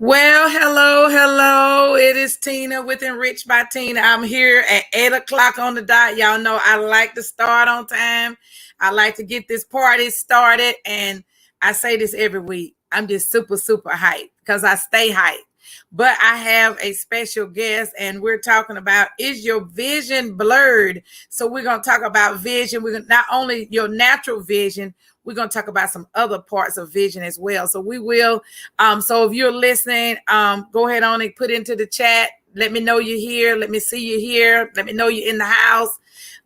Well, hello. It is Tina with Enriched by Tina. I'm here at 8 o'clock on the dot. Y'all know I like to start on time. I like to get this party started. And I say this every week. I'm just super hyped because I stay hyped. But I have a special guest, and we're talking about, is your vision blurred? So we're going to talk about vision. We're gonna, not only your natural vision, we're going to talk about some other parts of vision as well. So we will. So if you're listening, go ahead on and put into the chat. Let me know you're here. Let me see you here. Let me know you're in the house.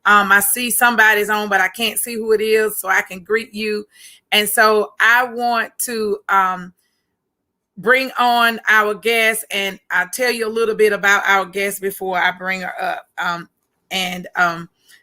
I see somebody's on, but I can't see who it is, so I can greet you. And so I want to bring on our guest, and I'll tell you a little bit about our guest before I bring her up.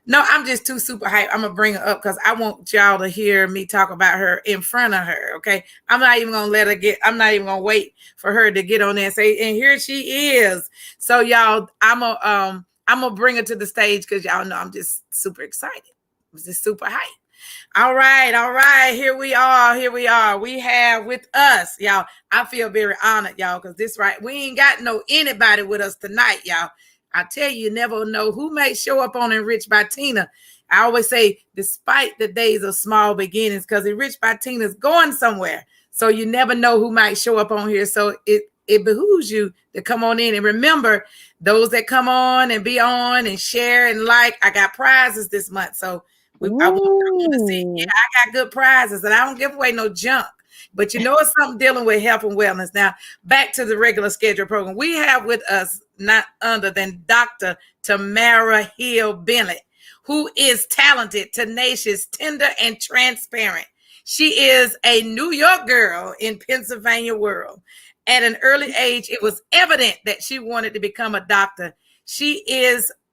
No, I'm just too super hyped. I'm gonna bring her up because I want y'all to hear me talk about her in front of her. Okay, I'm not even gonna let her get. I'm not even gonna wait for her to get on there and say, "And here she is." So y'all, I'm gonna bring her to the stage because y'all know I'm just super excited. I'm just super hyped. All right. Here we are. We have with us, y'all. I feel very honored, y'all, because this right. We ain't got anybody with us tonight, y'all. I tell you, never know who may show up on Enriched by Tina. I always say, despite the days of small beginnings, because Enriched by Tina is going somewhere. So you never know who might show up on here. So it behooves you to come on in. And remember, those that come on and be on and share and like, I got prizes this month. So I want you to see, I got good prizes, and I don't give away no junk. But you know, it's something dealing with health and wellness. Now, back to the regular schedule program. We have with us not other than Dr. Tamara Hill Bennett, who is talented, tenacious, tender, and transparent. She is a New York girl in Pennsylvania world. At an early age, it was evident that she wanted to become a doctor. She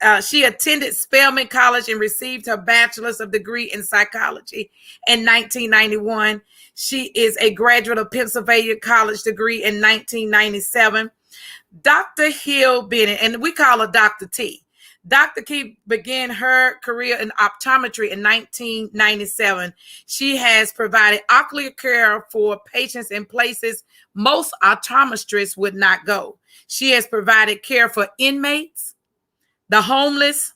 attended Spelman College and received her bachelor's of degree in psychology in 1991. She is a graduate of Pennsylvania College degree in 1997. Dr. Hill Bennett, and we call her Dr. T. Dr. T began her career in optometry in 1997. She has provided ocular care for patients in places most optometrists would not go. She has provided care for inmates, the homeless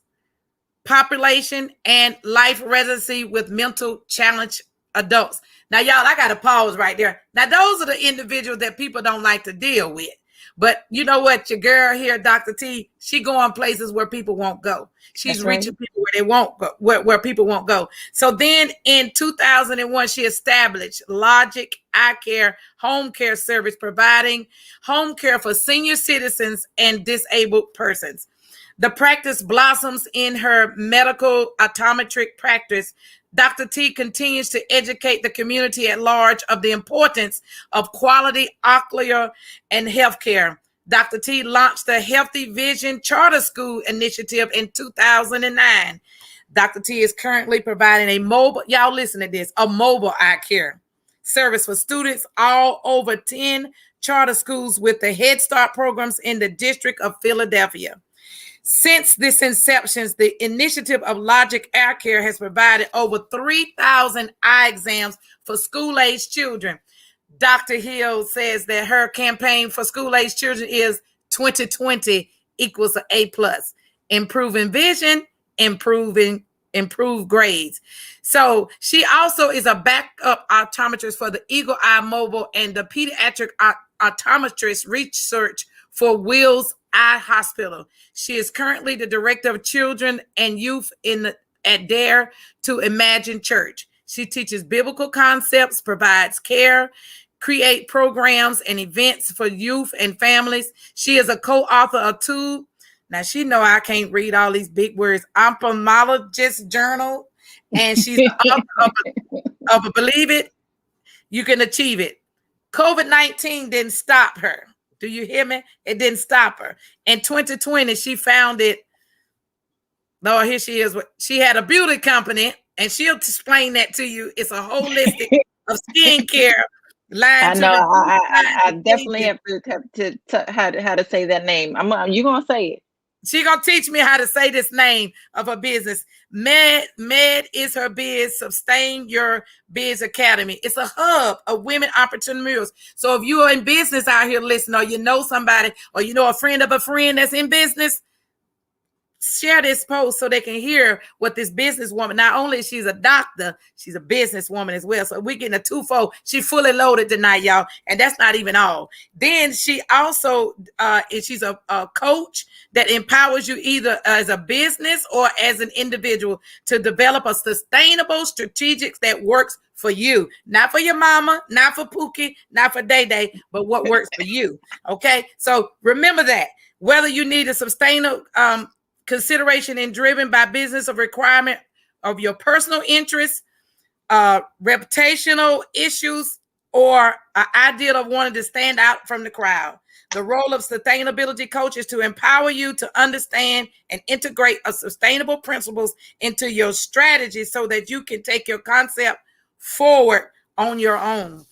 population, and life residency with mental challenge adults. Now, y'all, I got to pause right there. Now, those are the individuals that people don't like to deal with. But you know what? Your girl here, Dr. T, she going places where people won't go. She's reaching people where they won't go, where people won't go. So then in 2001, she established Logic Eye Care Home Care Service, providing home care for senior citizens and disabled persons. The practice blossoms in her medical optometric practice. Dr. T continues to educate the community at large of the importance of quality ocular and healthcare. Dr. T launched the Healthy Vision Charter School initiative in 2009. Dr. T is currently providing a mobile eye care service for students all over 10 charter schools with the Head Start programs in the District of Philadelphia. Since this inception, the initiative of Logic Eye Care has provided over 3,000 eye exams for school-aged children. Dr. Hill says that her campaign for school-aged children is 2020 equals an A+. Improving vision, improved grades. So she also is a backup optometrist for the Eagle Eye Mobile and the pediatric optometrist research for Wills Eye Hospital. She is currently the director of children and youth at Dare to Imagine Church. She teaches biblical concepts, provides care, create programs and events for youth and families. She is a co-author of two. Now she know I can't read all these big words. Ophthalmologist Journal, and she's the author of a Believe It, You Can Achieve It. COVID-19 didn't stop her. Do you hear me? It didn't stop her. In 2020, she founded, here she is. She had a beauty company, and she'll explain that to you. It's a holistic of skincare line. I know. I definitely have to how to say that name. You gonna say it? She gonna teach me how to say this name of her business. Med is her biz. Sustain Your Biz Academy. It's a hub of women entrepreneurs. So if you are in business out here listening, or you know somebody, or you know a friend of a friend that's in business, share this post so they can hear what this businesswoman, not only she's a doctor, she's a businesswoman as well. So we're getting a twofold. She's fully loaded tonight, y'all. And that's not even all. Then she also, she's a coach that empowers you either as a business or as an individual to develop a sustainable strategic that works for you, not for your mama, not for Pookie, not for Day Day, but what works for you. Okay. So remember that whether you need a sustainable, consideration and driven by business of requirement of your personal interests, reputational issues, or an ideal of wanting to stand out from the crowd. The role of sustainability coach is to empower you to understand and integrate a sustainable principles into your strategy so that you can take your concept forward on your own.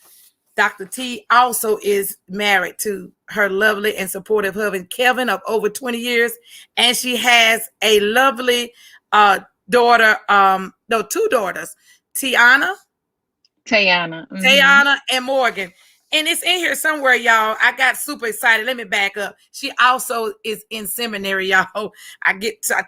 Dr. T also is married to her lovely and supportive husband, Kevin, of over 20 years. And she has a lovely daughter, two daughters, Tayana and Morgan. And it's in here somewhere, y'all. I got super excited. Let me back up. She also is in seminary, y'all. I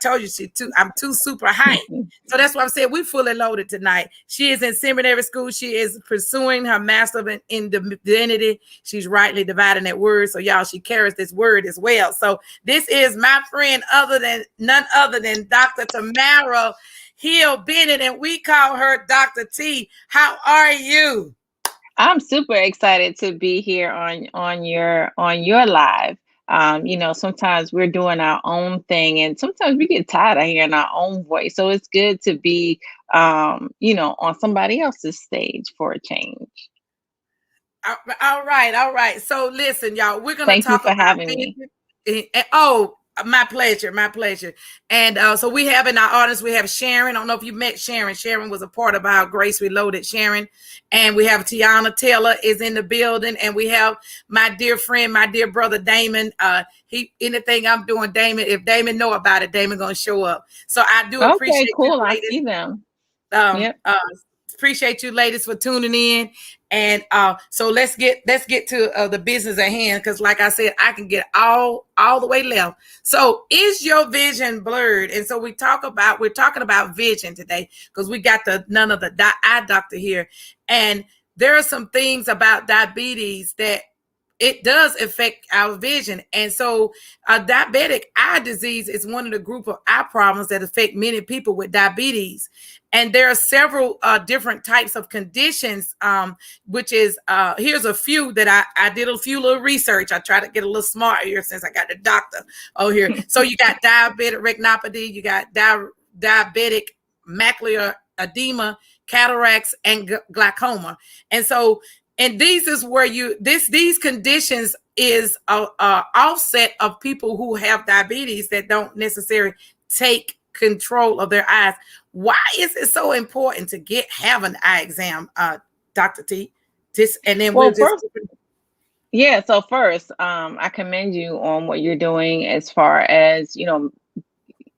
told you I'm too super hyped. So that's why I'm saying we fully loaded tonight. She is in seminary school. She is pursuing her master in divinity. She's rightly dividing that word. So y'all, she carries this word as well. So this is my friend, none other than Dr. Tamara Hill Bennett, and we call her Dr. T. How are you? I'm super excited to be here on your live. Sometimes we're doing our own thing, and sometimes we get tired of hearing our own voice. So it's good to be, on somebody else's stage for a change. All right. So listen, y'all, we're going to talk about having me. Oh, my pleasure. And so we have in our audience, we have Sharon. I don't know if you met Sharon. Sharon was a part of our Grace Reloaded, Sharon. And we have Tiana Taylor is in the building. And we have my dear friend, my dear brother, Damon. Anything I'm doing, Damon, if Damon know about it, Damon going to show up. So I do appreciate it. Cool. I see them. Appreciate you ladies for tuning in. And so let's get to the business at hand, because like I said, I can get all the way left. So is your vision blurred? And so we're talking about vision today, because we got none of the eye doctor here. And there are some things about diabetes that it does affect our vision. And so diabetic eye disease is one of the group of eye problems that affect many people with diabetes. And there are several different types of conditions, which is, here's a few that I did a few little research. I try to get a little smart here since I got the doctor over here. So you got diabetic retinopathy, you got diabetic macular edema, cataracts, and glaucoma. And so, and these is where these conditions is a offset of people who have diabetes that don't necessarily take control of their eyes. Why is it so important to have an eye exam, Dr. T? So first, I commend you on what you're doing as far as,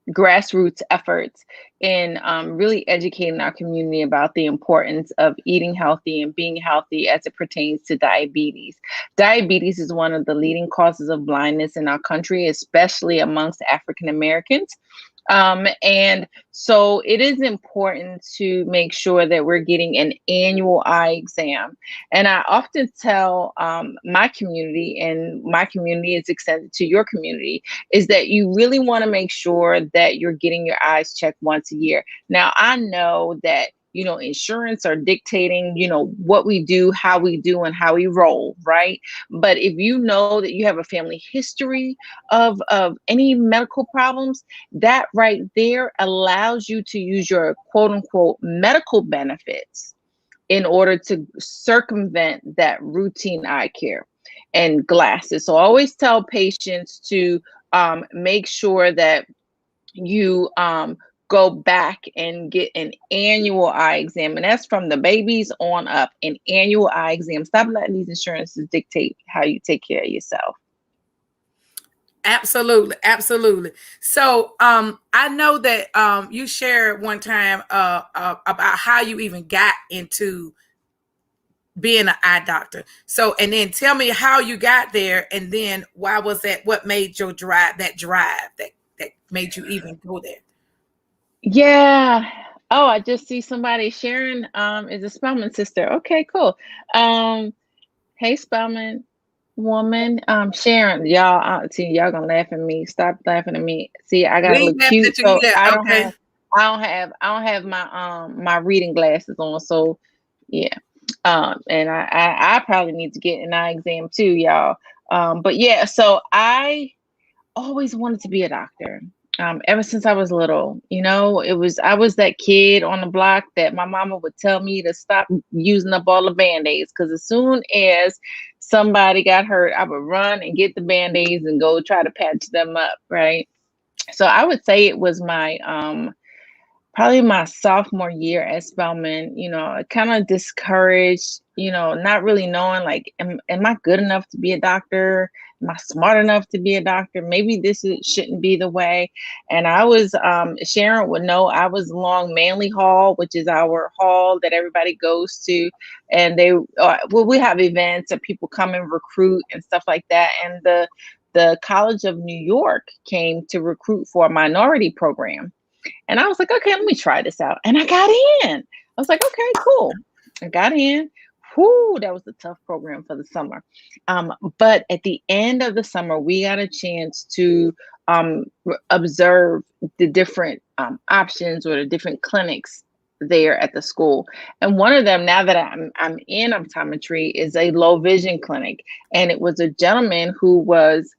grassroots efforts in really educating our community about the importance of eating healthy and being healthy as it pertains to diabetes. Diabetes is one of the leading causes of blindness in our country, especially amongst African Americans. And so it is important to make sure that we're getting an annual eye exam. And I often tell my community, and my community is extended to your community, is that you really want to make sure that you're getting your eyes checked once a year. Now, I know that insurance are dictating, what we do, how we do, and how we roll, right? But if you know that you have a family history of any medical problems, that right there allows you to use your quote unquote medical benefits in order to circumvent that routine eye care and glasses. So I always tell patients to make sure that you go back and get an annual eye exam. And that's from the babies on up, an annual eye exam. Stop letting these insurances dictate how you take care of yourself. Absolutely, absolutely. So I know that you shared one time about how you even got into being an eye doctor. So, and then tell me how you got there, and then why was that? What made your drive that made you even go there? Yeah. Oh, I just see somebody sharing is a Spellman sister. Okay, cool. Um Hey, Spellman woman, Sharon, y'all, see, y'all gonna laugh at me. Stop laughing at me. See, I We gotta ain't look laughing cute, at you so yet. Okay. I don't have my my reading glasses on. So yeah, and I probably need to get an eye exam too, y'all. But yeah, so I always wanted to be a doctor. Ever since I was little, I was that kid on the block that my mama would tell me to stop using up all the band-aids, because as soon as somebody got hurt, I would run and get the band-aids and go try to patch them up, right? So I would say it was my probably my sophomore year at Spelman, kind of discouraged, not really knowing, like, am I good enough to be a doctor? Am I smart enough to be a doctor? Maybe shouldn't be the way. And I was, Sharon would know, I was along Manley Hall, which is our hall that everybody goes to. And we have events and people come and recruit and stuff like that. And the College of New York came to recruit for a minority program. And I was like, okay, let me try this out. And I got in. I was like, okay, cool. I got in. Whoo, that was a tough program for the summer. But at the end of the summer, we got a chance to observe the different options or the different clinics there at the school. And one of them, now that I'm in optometry, is a low vision clinic. And it was a gentleman who was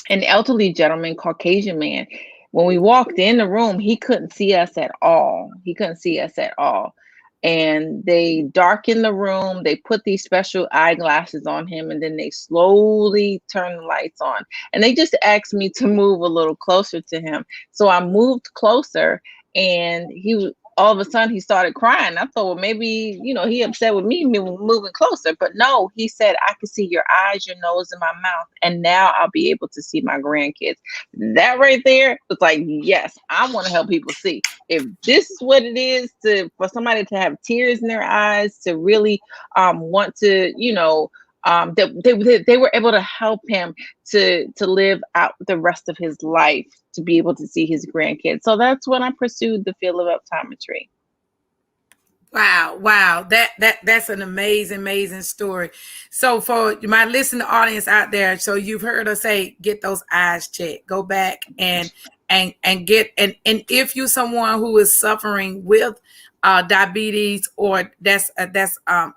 an elderly gentleman, Caucasian man. When we walked in the room, he couldn't see us at all. He couldn't see us at all. And they darkened the room. They put these special eyeglasses on him, and then they slowly turned the lights on. And they just asked me to move a little closer to him. So I moved closer, and all of a sudden he started crying. I thought, well, maybe, he upset with me moving closer. But no, he said, I can see your eyes, your nose, and my mouth. And now I'll be able to see my grandkids. That right there was like, yes, I want to help people see. If this is what it is for somebody to have tears in their eyes, to really want to, they were able to help him to live out the rest of his life, to be able to see his grandkids. So that's when I pursued the field of optometry. Wow. That's an amazing story. So for my listening audience out there, so you've heard us say, get those eyes checked. Go back and get, and if you're someone who is suffering with diabetes, or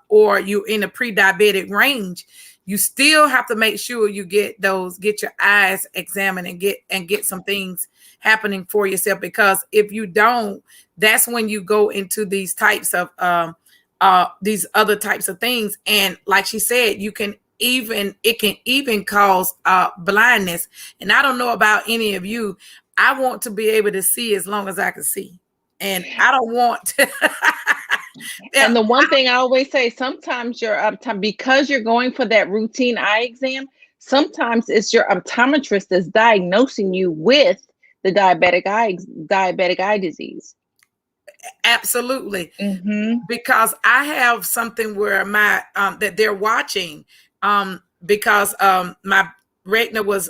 or you're in a pre-diabetic range, you still have to make sure you get your eyes examined and get some things happening for yourself, because if you don't, that's when you go into these types of these other types of things. And like she said, it can even cause blindness. And I don't know about any of you, I want to be able to see as long as I can see, and I don't want to And the one thing I always say, sometimes your because you're going for that routine eye exam, sometimes it's your optometrist that's diagnosing you with the diabetic eye disease. Absolutely. Mm-hmm. Because I have something where my that they're watching, because my retina was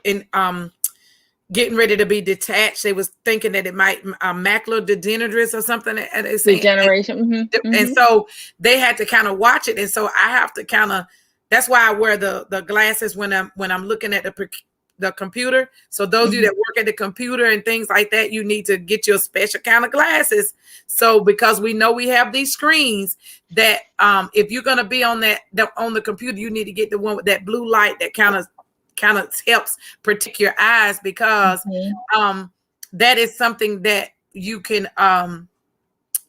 in getting ready to be detached. They was thinking that it might macular degenerative or something. Degeneration. Mm-hmm. And so they had to kind of watch it. And so I have to kind of, that's why I wear the glasses when I'm looking at the computer. So those of you that work at the computer and things like that, you need to get your special kind of glasses. So because we know we have these screens that if you're going to be on on the computer, you need to get the one with that blue light that kind of helps protect your eyes, because that is something that you can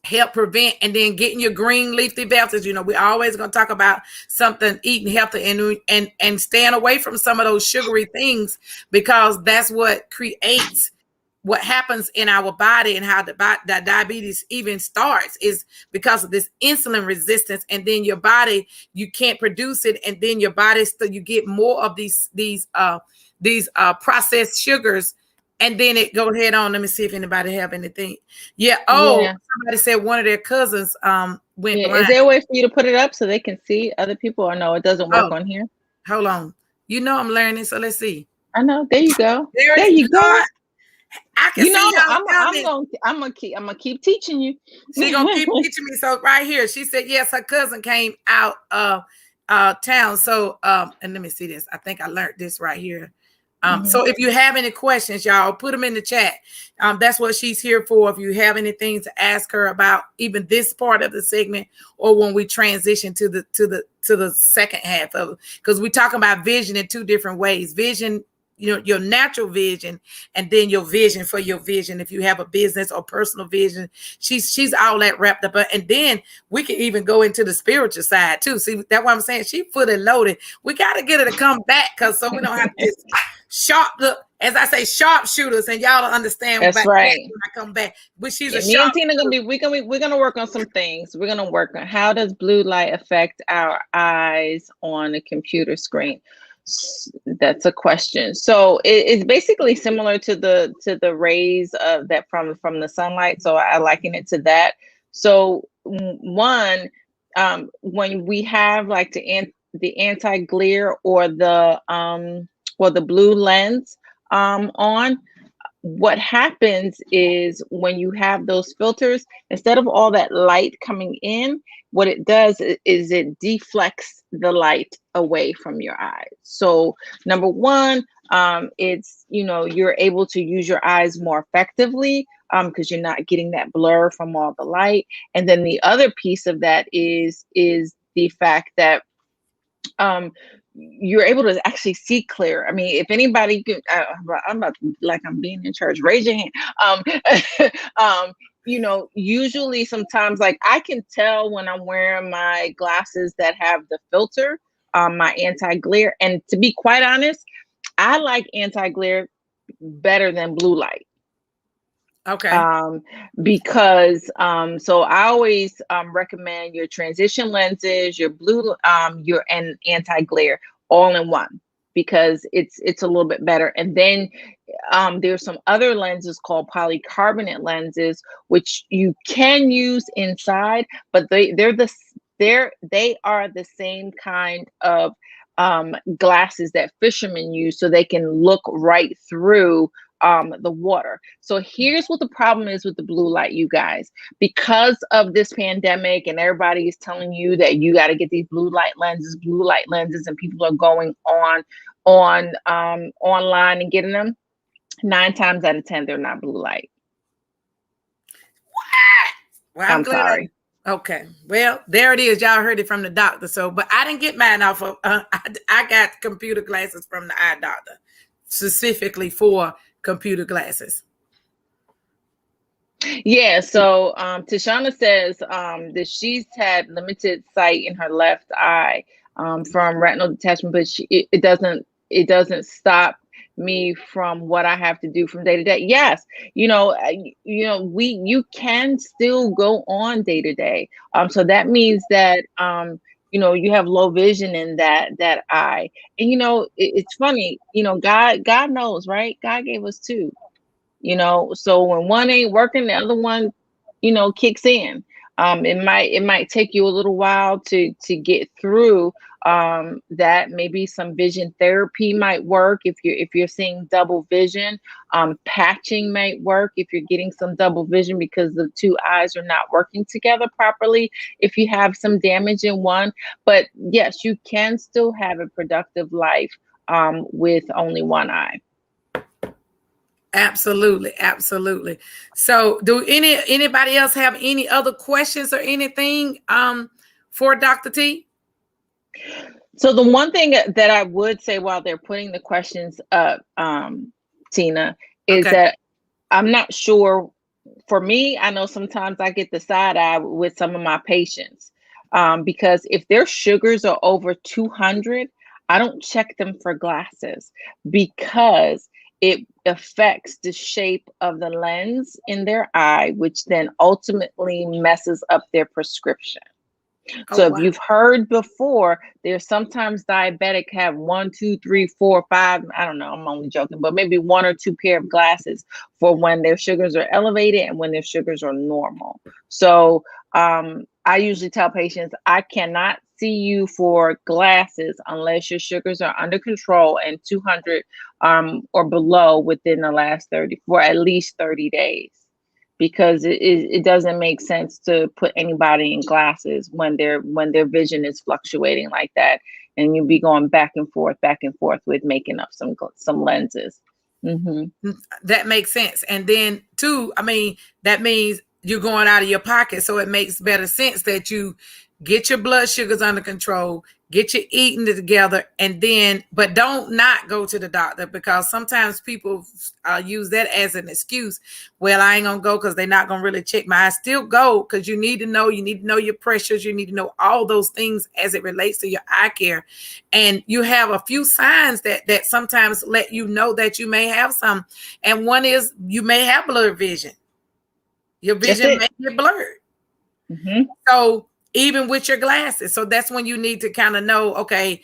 help prevent. And then getting your green leafy vegetables. We're always going to talk about something, eating healthy and staying away from some of those sugary things, because that's what creates what happens in our body and how the diabetes even starts is because of this insulin resistance, and then your body, you can't produce it, and then your body you get more of these processed sugars, and then it go ahead on. Let me see if anybody have anything. Yeah. Oh, Yeah. somebody said one of their cousins went blind. Is there a way for you to put it up so they can see other people, or no, it doesn't work on here? Hold on. You know I'm learning, so let's see. I know. There you go. There you go. I can see I'm gonna keep teaching you. She's gonna keep teaching me. So right here, she said yes, her cousin came out of town. So and let me see this. I think I learned this right here. So if you have any questions, y'all, put them in the chat. That's what she's here for. If you have anything to ask her about even this part of the segment, or when we transition to the second half of it, because we're talking about vision in two different ways. Vision, your natural vision, and then your vision for your vision. If you have a business or personal vision, she's all that wrapped up. And then we can even go into the spiritual side too. See, that's what I'm saying. She fully loaded. We got to get her to come back, so we don't have this sharp look. As I say, sharpshooters, and y'all understand. That's right. When I come back, but she's a me and Tina we're gonna work on some things. We're gonna work on how does blue light affect our eyes on a computer screen. That's a question. So it's basically similar to the rays of that from the sunlight. So I liken it to that. So one, when we have like the anti-glare or the blue lens on, what happens is when you have those filters, instead of all that light coming in, what it does is it deflects the light away from your eyes. So number one, it's, you're able to use your eyes more effectively because you're not getting that blur from all the light. And then the other piece of that is the fact that you're able to actually see clear. I mean, if anybody can, I'm about to, like I'm being in church, raise your hand. Usually sometimes, like I can tell when I'm wearing my glasses that have the filter, my anti-glare. And to be quite honest, I like anti-glare better than blue light. Okay. Because so I always recommend your transition lenses, your blue, your anti-glare all in one, because it's a little bit better. And then there's some other lenses called polycarbonate lenses, which you can use inside, but they are the same kind of glasses that fishermen use, so they can look right through the water. So here's what the problem is with the blue light, you guys. Because of this pandemic and everybody is telling you that you got to get these blue light lenses, and people are going online and getting them, 9 times out of 10 they're not blue light. Well, I'm sorry. Okay, well, there it is. Y'all heard it from the doctor. So, but I didn't get mine off of. I got computer glasses from the eye doctor, specifically for computer glasses. Yeah. So, Tashana says that she's had limited sight in her left eye from retinal detachment, but it doesn't stop me from what I have to do from day to day. Yes, you can still go on day to day. So that means that you have low vision in that eye. And it's funny, God knows, right? God gave us two. So when one ain't working, the other one, kicks in. It might take you a little while to get through that. Maybe some vision therapy might work if you're seeing double vision. Patching might work if you're getting some double vision because the two eyes are not working together properly, if you have some damage in one. But yes, you can still have a productive life with only one eye. Absolutely. So do anybody else have any other questions or anything for Dr. T? So the one thing that I would say while they're putting the questions up, Tina, is that I'm not sure. For me, I know sometimes I get the side eye with some of my patients because if their sugars are over 200, I don't check them for glasses, because it affects the shape of the lens in their eye, which then ultimately messes up their prescription. Oh, So if wow. you've heard before, there's sometimes diabetic have 1, 2, 3, 4, 5. I don't know. I'm only joking, but maybe 1 or 2 pair of glasses for when their sugars are elevated and when their sugars are normal. So I usually tell patients, I cannot see you for glasses unless your sugars are under control and 200 or below within the last 30 for at least 30 days. Because it doesn't make sense to put anybody in glasses when their vision is fluctuating like that, and you'll be going back and forth with making up some lenses. Mm-hmm. That makes sense. And then too, I mean, that means you're going out of your pocket, so it makes better sense that you get your blood sugars under control, get your eating together, and then, but don't not go to the doctor, because sometimes people use that as an excuse. Well, I ain't gonna go because they're not gonna really check my eyes. Still go, because you need to know your pressures, you need to know all those things as it relates to your eye care. And you have a few signs that sometimes let you know that you may have some. And one is you may have blurred vision. Your vision may get blurred. Mm-hmm. So even with your glasses. So that's when you need to kind of know, okay,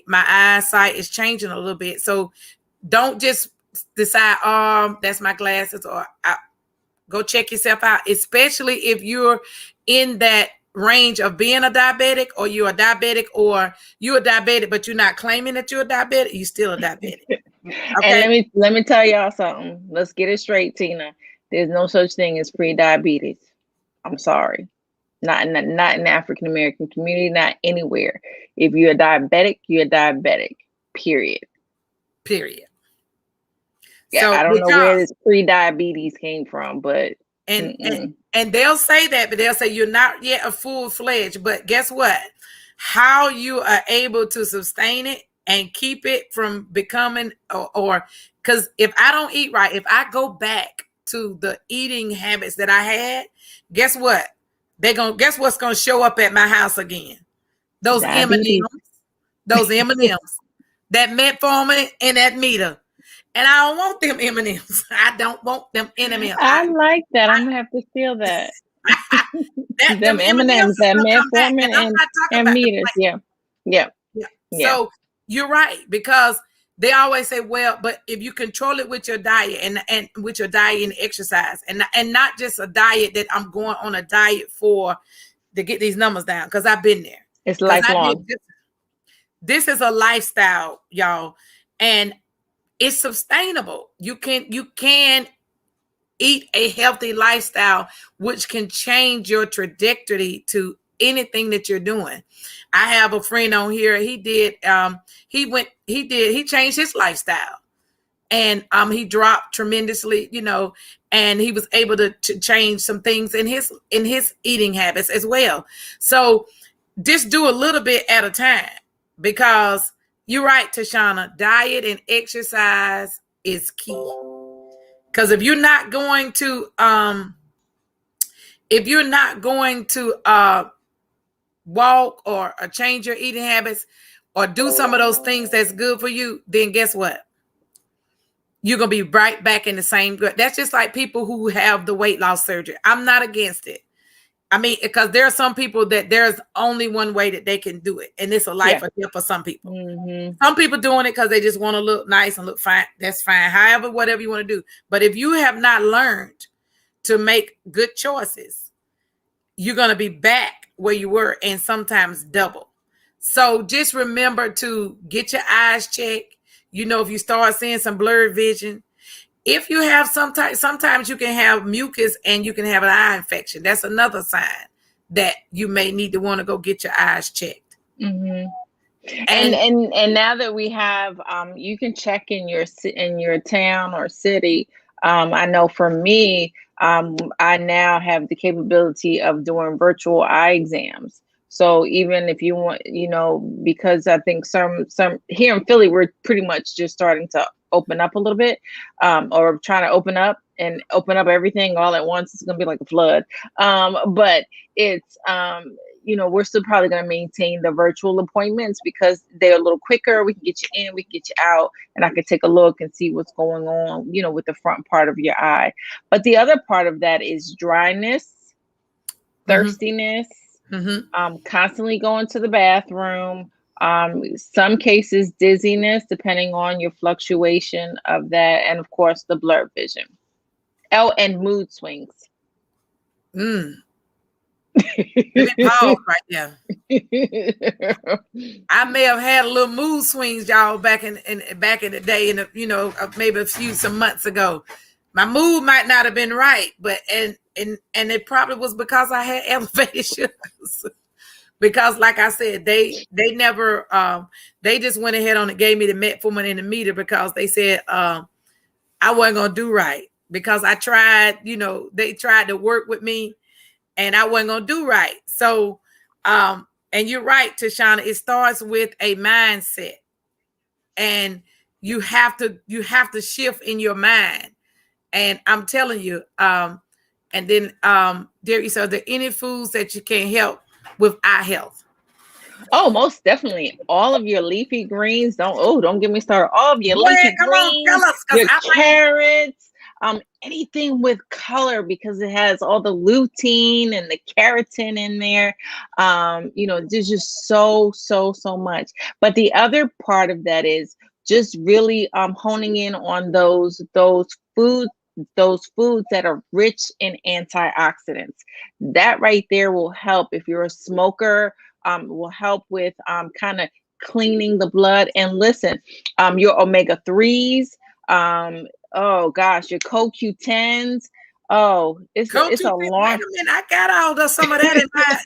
my eyesight is changing a little bit. So don't just decide, that's my glasses, or go check yourself out, especially if you're in that range of being a diabetic, or you're a diabetic, but you're not claiming that you're a diabetic. You're still a diabetic. Okay? And let me tell y'all something. Let's get it straight, Tina. There's no such thing as pre-diabetes. I'm sorry. Not in the African American community, not anywhere. If you're a diabetic, you're a diabetic. Period. Yeah, so, I don't know where this pre-diabetes came from, but and they'll say that, but they'll say you're not yet a full-fledged. But guess what? How you are able to sustain it and keep it from becoming, or because if I don't eat right, if I go back to the eating habits that I had, guess what? Guess what's gonna show up at my house again? Those M&Ms, that metformin and that meter. And I don't want them M&Ms. I don't want them M&Ms. I like that. I'm gonna have to steal that. Them M&Ms, that metformin and meters. Yeah. So you're right, because they always say, well, but if you control it with your diet and with your diet and exercise, and not just a diet that I'm going on a diet to get these numbers down, because I've been there. It's lifelong. This is a lifestyle, y'all, and it's sustainable. You can eat a healthy lifestyle, which can change your trajectory to anything that you're doing. I have a friend on here. He changed his lifestyle, and he dropped tremendously, and he was able to change some things in his eating habits as well. So just do a little bit at a time, because you're right, Tashana, diet and exercise is key. Because if you're not going to walk or change your eating habits or do some of those things that's good for you, then guess what? You're going to be right back in the same. That's just like people who have the weight loss surgery. I'm not against it. I mean, because there are some people that there's only one way that they can do it, and it's a life or death for some people. Mm-hmm. Some people doing it because they just want to look nice and look fine. That's fine. However, whatever you want to do. But if you have not learned to make good choices, you're going to be back where you were, and sometimes double. So just remember to get your eyes checked. If you start seeing some blurred vision, if you have sometimes you can have mucus and you can have an eye infection. That's another sign that you may need to want to go get your eyes checked. Mm-hmm. And now that we have, you can check in your town or city. I know for me, I now have the capability of doing virtual eye exams. So even if you want, because I think some here in Philly, we're pretty much just starting to open up a little bit, or trying to open up everything all at once. It's going to be like a flood. But it's, we're still probably going to maintain the virtual appointments because they're a little quicker. We can get you in, we can get you out, and I can take a look and see what's going on, with the front part of your eye. But the other part of that is dryness, thirstiness, constantly going to the bathroom, some cases dizziness, depending on your fluctuation of that, and of course the blurred vision. Oh, and mood swings. Pause right there. I may have had a little mood swings, y'all, back in the day, maybe some months ago. My mood might not have been right, but and it probably was because I had elevated sugars. Because, like I said, they never they just went ahead on and gave me the metformin and the meter because they said I wasn't gonna do right because I tried. They tried to work with me, and I wasn't gonna do right. So, and you're right, Tashana. It starts with a mindset, and you have to shift in your mind. And I'm telling you, and then there is, are there any foods that you can help with eye health? Oh, most definitely. All of your leafy greens. Don't get me started. All of your leafy greens, tell us, your carrots, anything with color, because it has all the lutein and the keratin in there. There's just so much. But the other part of that is just really honing in on those foods that are rich in antioxidants. That right there will help. If you're a smoker, will help with kind of cleaning the blood. And listen, your omega-3s, your CoQ10s. Oh, it's a long. I got some of that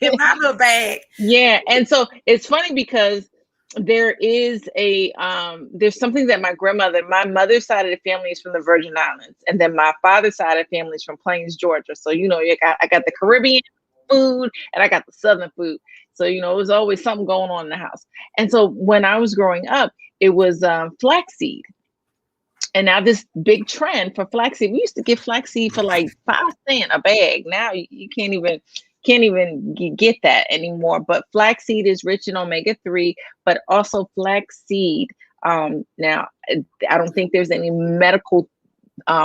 in my little bag. Yeah, and so it's funny because there is there's something that my mother's side of the family is from the Virgin Islands, and then my father's side of the family is from Plains, Georgia. So I got the Caribbean food and I got the Southern food. So it was always something going on in the house. And so when I was growing up, it was flaxseed. And now this big trend for flaxseed. We used to get flaxseed for like 5 cents a bag. Now you can't even get that anymore. But flaxseed is rich in omega-3, but also flaxseed. Now I don't think there's any medical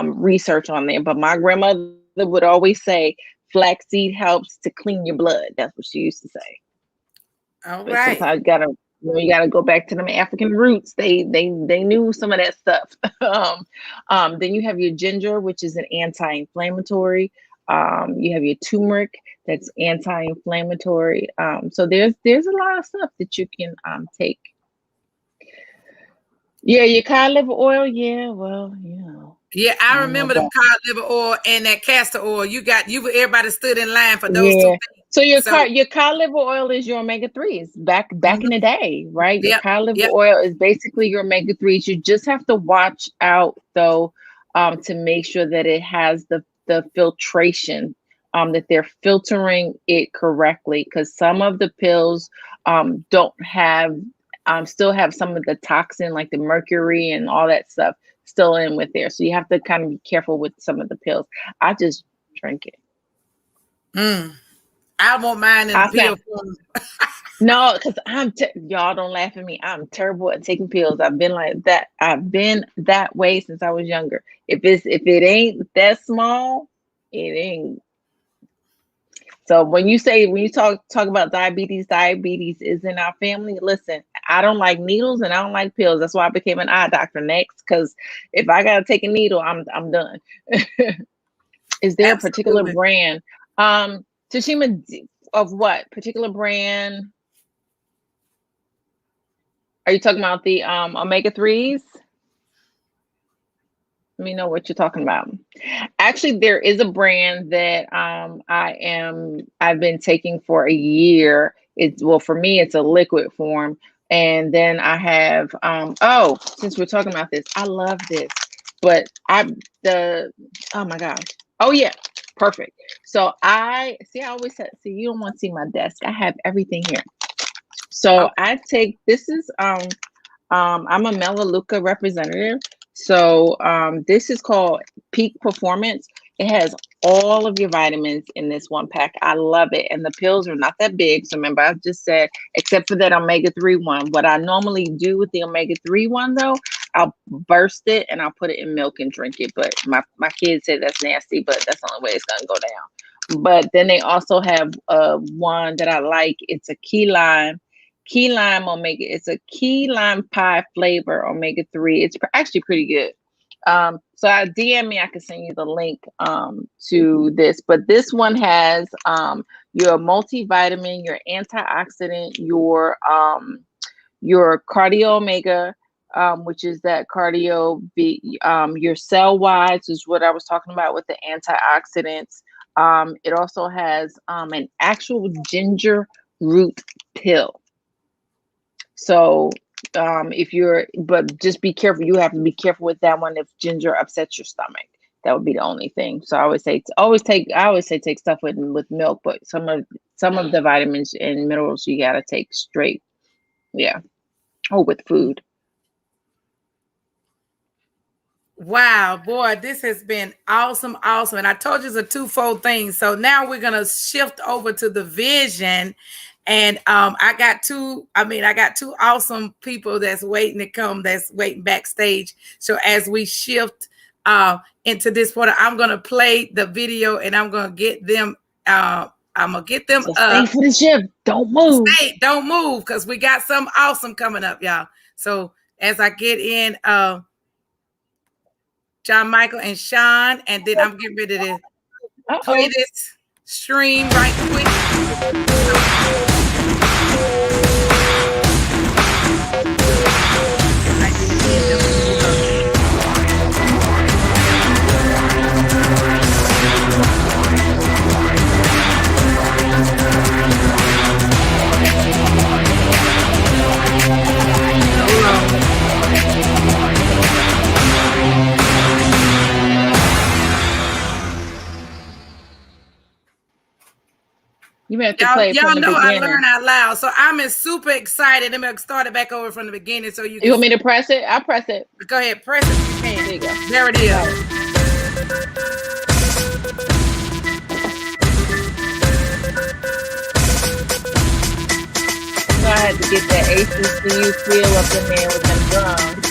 research on there, but my grandmother would always say flaxseed helps to clean your blood. That's what she used to say. All but right. Sometimes you gotta go back to them African roots. They knew some of that stuff. Then you have your ginger, which is an anti-inflammatory. You have your turmeric, that's anti-inflammatory. So there's a lot of stuff that you can take. Yeah, your cod liver oil. Yeah, well, Yeah, I remember the cod liver oil and that castor oil. Everybody stood in line for those two things. So your cod liver oil is your omega-3s back in the day, right? Your cod liver oil is basically your omega-3s. You just have to watch out though, to make sure that it has the filtration, that they're filtering it correctly, because some of the pills don't have still have some of the toxin, like the mercury and all that stuff still in with there. So you have to kind of be careful with some of the pills. I just drink it. I won't mind in the pill form. No, because y'all don't laugh at me. I'm terrible at taking pills. I've been like that. I've been that way since I was younger. If it ain't that small, it ain't. So when you talk about diabetes is in our family. Listen, I don't like needles and I don't like pills. That's why I became an eye doctor next. Because if I gotta take a needle, I'm done. Is there a particular brand? Tashima, of what particular brand? Are you talking about the omega-3s? Let me know what you're talking about. Actually, there is a brand that I've been taking for a year. For me, it's a liquid form. And then I have since we're talking about this, I love this. But oh my gosh. Oh yeah, perfect. So I always said, you don't want to see my desk. I have everything here. So I take, this is I'm a Melaleuca representative. So this is called Peak Performance. It has all of your vitamins in this one pack. I love it. And the pills are not that big. So remember, I just said, except for that omega-3 one. What I normally do with the omega-3 one, though, I'll burst it and I'll put it in milk and drink it. But my kids say that's nasty, but that's the only way it's going to go down. But then they also have one that I like. It's a key lime omega. It's a key lime pie flavor omega-3. It's actually pretty good. So I DM me, I can send you the link to this, but this one has your multivitamin, your antioxidant, your cardio omega, which is that cardio, your cell wise is what I was talking about with the antioxidants. It also has an actual ginger root pill. So but just be careful. You have to be careful with that one if ginger upsets your stomach. That would be the only thing. So I always say take stuff with milk, but some of the vitamins and minerals you gotta take straight. Yeah. Or with food. Wow, boy, this has been awesome. And I told you it's a twofold thing. So now we're gonna shift over to the vision. And I got two awesome people that's waiting to come, that's waiting backstage. So as we shift into this part, I'm gonna play the video and I'm gonna get them so stay for the shift. Don't move. Don't move, because we got something awesome coming up, y'all. So as I get in John Michael and Sean, and then I'm getting ready to play this stream right quick. You may have to play y'all from the know beginning. I learn out loud, so I'm super excited. I'm gonna start it back over from the beginning so you. You want me to press it? I'll press it. Go ahead, press it. You can. There you go. There it is. I had to get that HBCU feel up in there with them drums.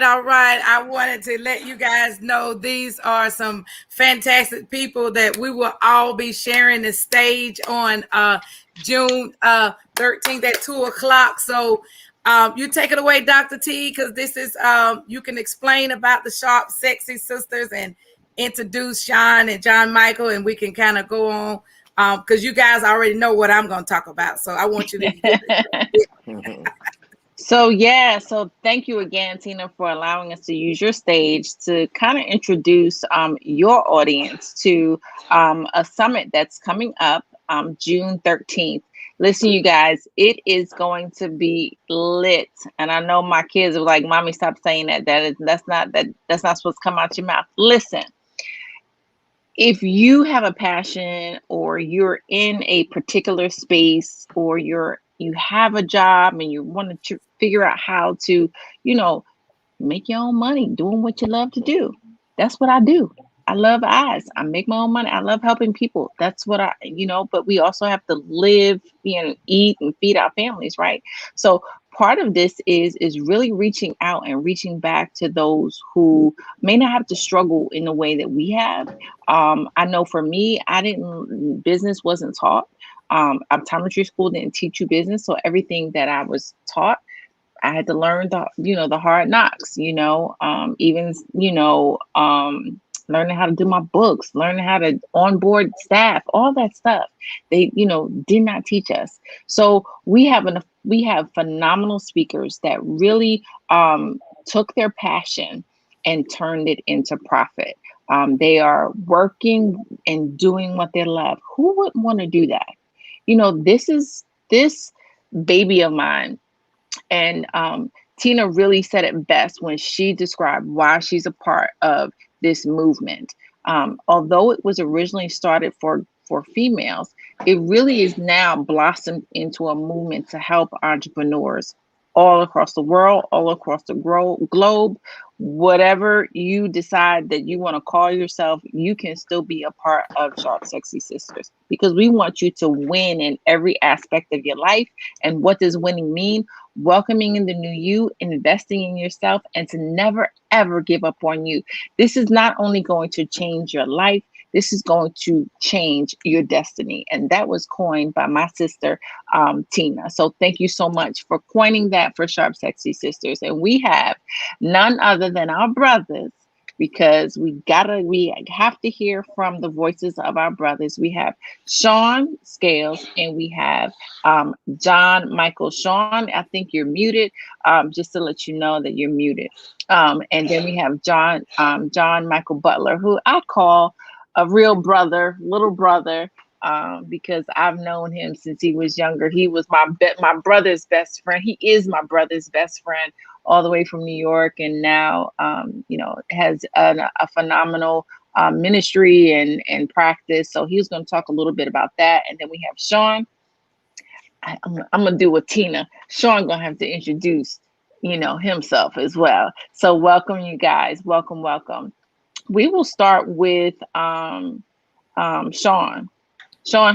All right. I wanted to let you guys know these are some fantastic people that we will all be sharing the stage on June 13th at 2:00. So you take it away, Dr. T, because this is you can explain about the Sharp Sexy Sisters and introduce Sean and John Michael, and we can kind of go on because you guys already know what I'm going to talk about. So I want you to So thank you again, Tina, for allowing us to use your stage to kind of introduce your audience to a summit that's coming up June 13th. Listen, you guys, it is going to be lit. And I know my kids are like, Mommy, stop saying that. That's not supposed to come out your mouth. Listen, if you have a passion or you're in a particular space or you have a job and you want to figure out how to, make your own money doing what you love to do. That's what I do. I love eyes. I make my own money. I love helping people. That's what but we also have to live, eat and feed our families, right? So part of this is really reaching out and reaching back to those who may not have to struggle in the way that we have. I know for me, business wasn't taught. Optometry school didn't teach you business, so everything that I was taught, I had to learn the hard knocks, even, learning how to do my books, learning how to onboard staff, all that stuff. They, did not teach us. So we have phenomenal speakers that really took their passion and turned it into profit. They are working and doing what they love. Who wouldn't want to do that? This baby of mine. And Tina really said it best when she described why she's a part of this movement. Although it was originally started for females, it really is now blossomed into a movement to help entrepreneurs all across the world, all across the globe. Whatever you decide that you want to call yourself, you can still be a part of Sharp Sexy Sisters, because we want you to win in every aspect of your life. And what does winning mean? Welcoming in the new you, investing in yourself, and to never, ever give up on you. This is not only going to change your life, this is going to change your destiny. And that was coined by my sister, Tina. So thank you so much for coining that for Sharp Sexy Sisters. And we have none other than our brothers, because we have to hear from the voices of our brothers. We have Sean Scales and we have John Michael. Sean, I think you're muted, just to let you know that you're muted. And then we have John Michael Butler, who I call a real brother, little brother, because I've known him since he was younger. He was my brother's best friend. He is my brother's best friend, all the way from New York, and now has a phenomenal ministry and practice. So he was going to talk a little bit about that. And then we have Sean. I'm gonna do with Tina. Sean gonna have to introduce himself as well. So welcome, you guys. Welcome. We will start with Sean. Sean,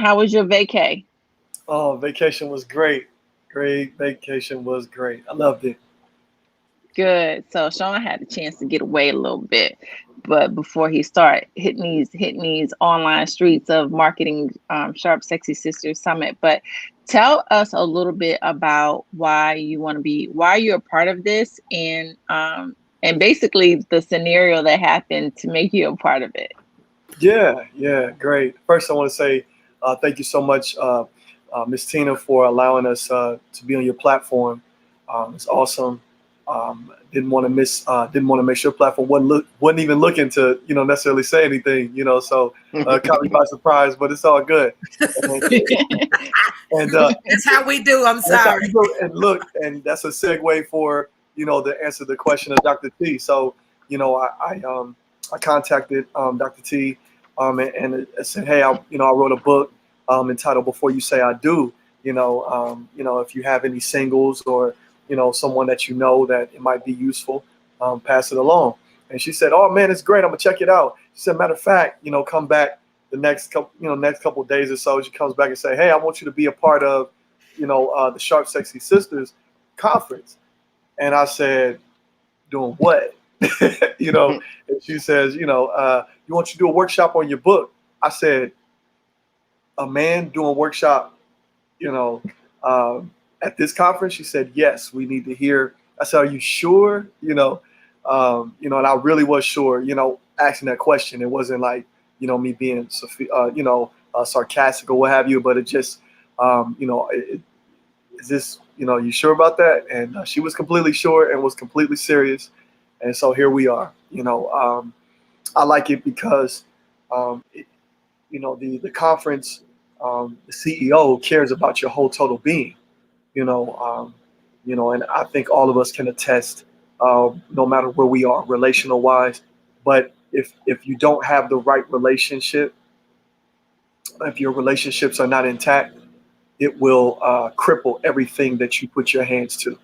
how was your vacay? Oh, vacation was great. Vacation was great. I loved it. Good. So Sean had a chance to get away a little bit, but before he started hitting these online streets of marketing Sharp Sexy Sisters Summit. But tell us a little bit about why you're a part of this, and basically the scenario that happened to make you a part of it. Yeah, great. First, I want to say thank you so much, Miss Tina, for allowing us to be on your platform. It's awesome. Didn't want to miss your platform. Wasn't even looking to necessarily say anything. So caught me by surprise, but it's all good. And that's how we do. I'm sorry. And look, and that's a segue for to answer the question of Dr. T. So I contacted Dr. T and I said, hey, I wrote a book entitled Before You Say I Do. If you have any singles or someone that that it might be useful, pass it along. And she said, oh man, it's great. I'm gonna check it out. She said, matter of fact, come back the next couple of days or so. She comes back and say, hey, I want you to be a part of, the Sharp Sexy Sisters conference. And I said, doing what? And she says, you want you to do a workshop on your book. I said, a man doing a workshop, at this conference? She said, yes, we need to hear. I said, are you sure? And I really was sure, asking that question. It wasn't like, me being, sarcastic or what have you, but it just, is this, you sure about that? And she was completely sure and was completely serious. And so here we are. I like it because, the conference, the CEO cares about your whole total being. And I think all of us can attest, no matter where we are, relational wise. But if you don't have the right relationship, if your relationships are not intact, it will cripple everything that you put your hands to.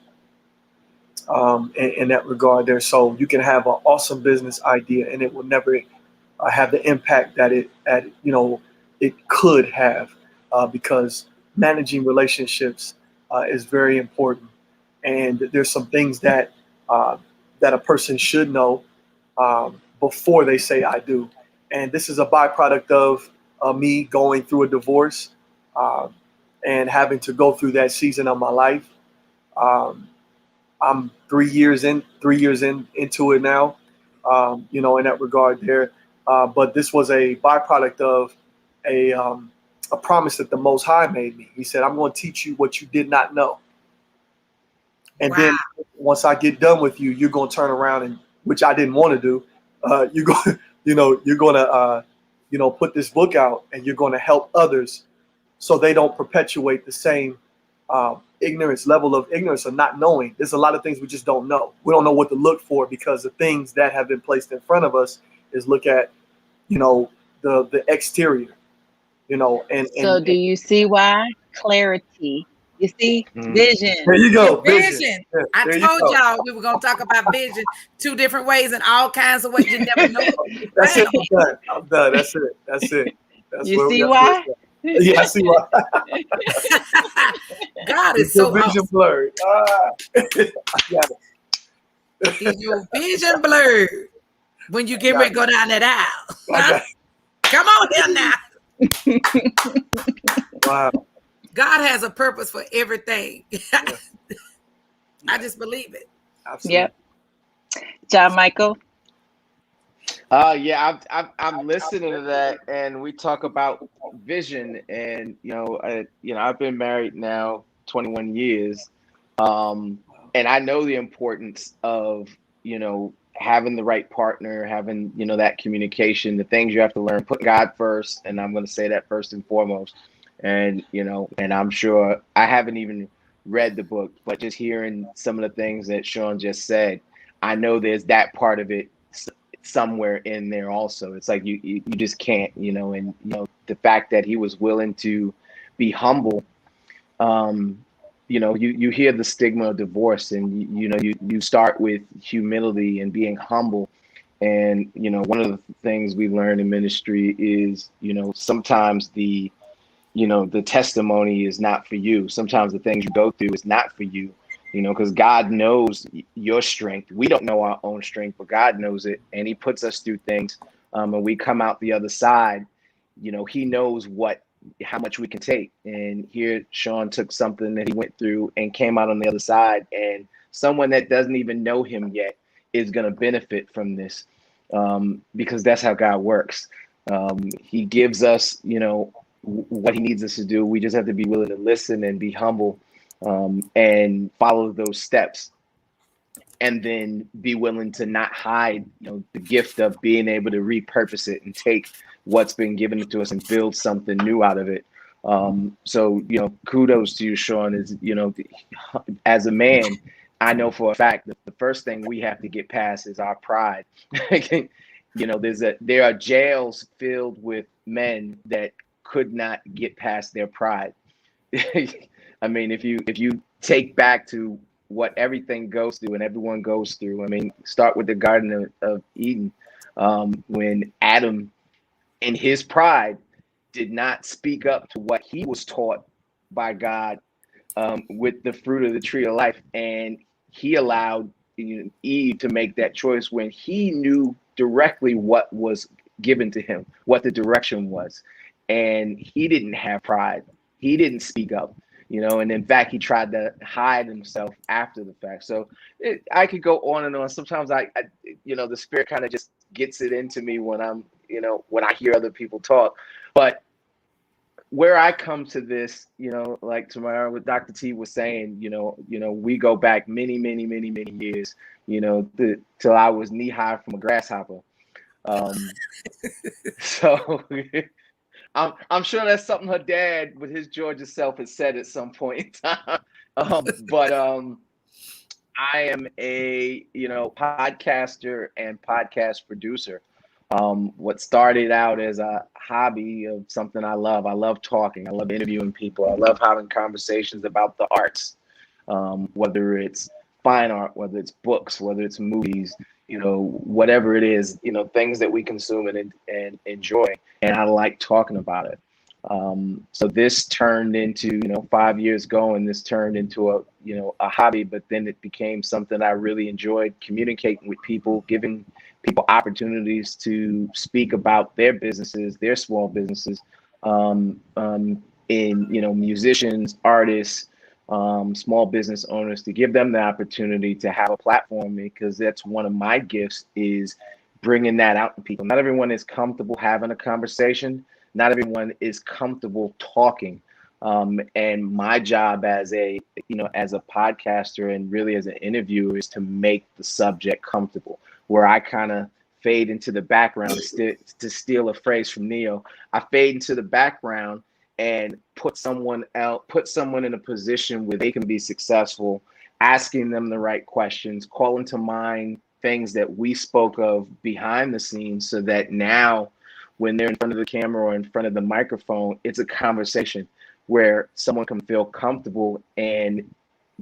In that regard, there, so you can have an awesome business idea, and it will never have the impact that it could have, because managing relationships is very important. and there's some things that that a person should know before they say I do. And this is a byproduct of me going through a divorce and having to go through that season of my life. I'm 3 years into it now, you know, in that regard there. But this was a byproduct of a promise that the Most High made me. He said, I'm going to teach you what you did not know. And then once I get done with you, you're going to turn around and, which I didn't want to do. You're going, you're going to, put this book out, and you're going to help others so they don't perpetuate the same level of ignorance or not knowing. There's a lot of things we just don't know. We don't know what to look for, because the things that have been placed in front of us is look at, the exterior, and So do you see why? Clarity. You see, vision. There you go. Vision. Yeah, I told y'all we were going to talk about vision 2 different ways and all kinds of ways. You never know. That's it. I'm done. That's it. You see why? Yeah, I see why. God is so vision awesome. blurred. I got it. Is your vision blurred when you get ready to go down that aisle? Come on here now. Wow. God has a purpose for everything. I just believe it. Absolutely. Yep. John Michael. Yeah, I'm listening to that, and we talk about vision, and I've been married now 21 years, and I know the importance of having the right partner, having that communication, the things you have to learn, put God first, and I'm going to say that first and foremost, and and I'm sure I haven't even read the book, but just hearing some of the things that Sean just said, I know there's that part of it somewhere in there also. It's like you just can't, and the fact that he was willing to be humble. You hear the stigma of divorce, and you start with humility and being humble. And one of the things we learn in ministry is sometimes the testimony is not for you. Sometimes the things you go through is not for you. Because God knows your strength. We don't know our own strength, but God knows it. And he puts us through things. And we come out the other side, he knows how much we can take. And here Sean took something that he went through and came out on the other side. And someone that doesn't even know him yet is going to benefit from this, because that's how God works. He gives us, what he needs us to do. We just have to be willing to listen and be humble. And follow those steps, and then be willing to not hide, the gift of being able to repurpose it and take what's been given to us and build something new out of it. So, kudos to you, Sean. Is as a man, I know for a fact that the first thing we have to get past is our pride. There are jails filled with men that could not get past their pride. I mean, if you take back to what everything goes through and everyone goes through, I mean, start with the Garden of Eden, when Adam, in his pride, did not speak up to what he was taught by God with the fruit of the tree of life, and he allowed Eve to make that choice when he knew directly what was given to him, what the direction was, and he didn't have pride. He didn't speak up. And in fact, he tried to hide himself after the fact. So I could go on and on. Sometimes I the spirit kind of just gets it into me when I'm, when I hear other people talk. But where I come to this, like tomorrow, what Dr. T was saying, we go back many, many, many, many years, till I was knee high from a grasshopper. So. I'm sure that's something her dad, with his Georgia self, has said at some point in time. But I am a podcaster and podcast producer. What started out as a hobby of something I love. I love talking. I love interviewing people. I love having conversations about the arts, whether it's fine art, whether it's books, whether it's movies. Whatever it is, things that we consume and enjoy. And I like talking about it. So this turned into, 5 years ago, and this turned into a hobby, but then it became something I really enjoyed, communicating with people, giving people opportunities to speak about their businesses, their small businesses, in, musicians, artists, small business owners, to give them the opportunity to have a platform, because that's one of my gifts, is bringing that out to people. Not everyone is comfortable having a conversation. Not everyone is comfortable talking. And my job as a podcaster and really as an interviewer is to make the subject comfortable, where I kind of fade into the background, to steal a phrase from Neo. I fade into the background and put someone in a position where they can be successful, asking them the right questions, calling to mind things that we spoke of behind the scenes, so that now when they're in front of the camera or in front of the microphone, it's a conversation where someone can feel comfortable and